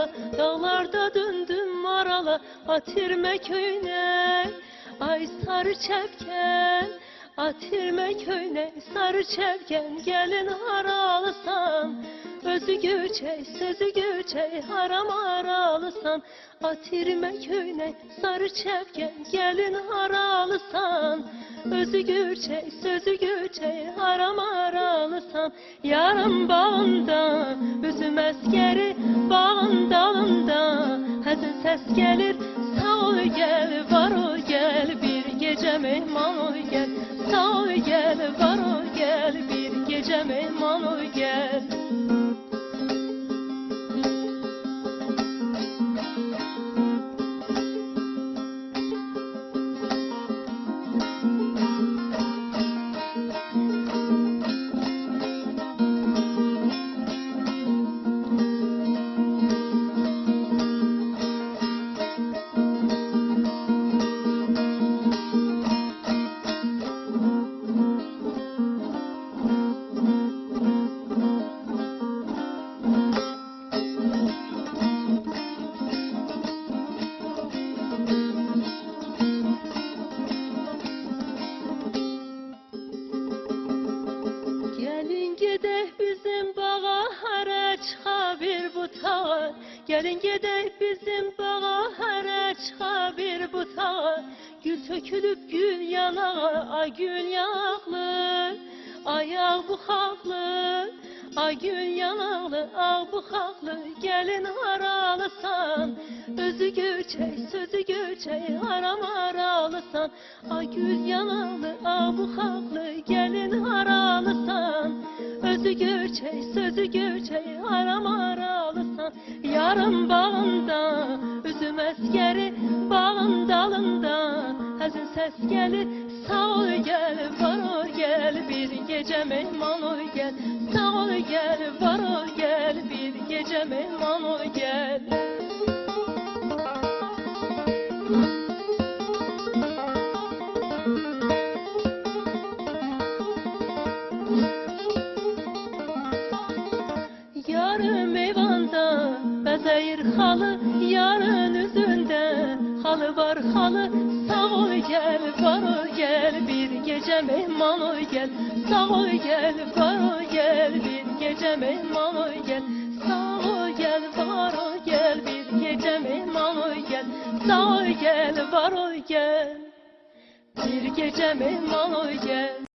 yaralı, dağlarda döndüm maralı, Atirme köyüne, ay sarı çepken, Atirme köyüne, sarı çepken, gelin haralısan, özü göçey, sözü göçey, haram haralısan, Atirme köyüne, sarı çepken, gelin haralısan, özü göçey, sözü göçey, haram haralısan, yarım bağında, üzüm əskəri, bağın dalında, həzin səs gəlir, sağ ol gəl, var ol gəl, bir gecə mehman ol gəl, sağ ol gəl, var ol gəl, bir gecə mehman ol gəl. Gelin gedək bizim bağa, hərə çıxa bir butağa, gül tökülüb gül yanağa, ay gül yanaqlı, ayaq buxaqlı, ay gül yanaqlı, ağ buxaqlı, gəlin haralısan, özü göçək, sözü göçək, haram haralısan, ay gül yanaqlı, ağ buxaqlı, gəlin haralısan, özü göçək, sözü göçək, haram haralısan, yarım bağında, üzüm əskəri, bağın dalında, həzin səs gəlir, sağ ol gəl, var ol gəl, bir gecə mehman ol gəl, sağ ol gəl, var ol gəl, bir gecə mehman ol gəl. Yarım eyvanda bəzəyir xalı, yarın üzündə xalı var xalı, sağ ol gəl, var ol gəl, bir gecə mehman ol gəl, sağ ol gəl, var ol gəl, bir gecə mehman ol gəl, sağ ol gəl, var ol gəl, bir gecə mehman ol gəl, sağ ol gəl, var ol gəl, bir gecə mehman ol gəl.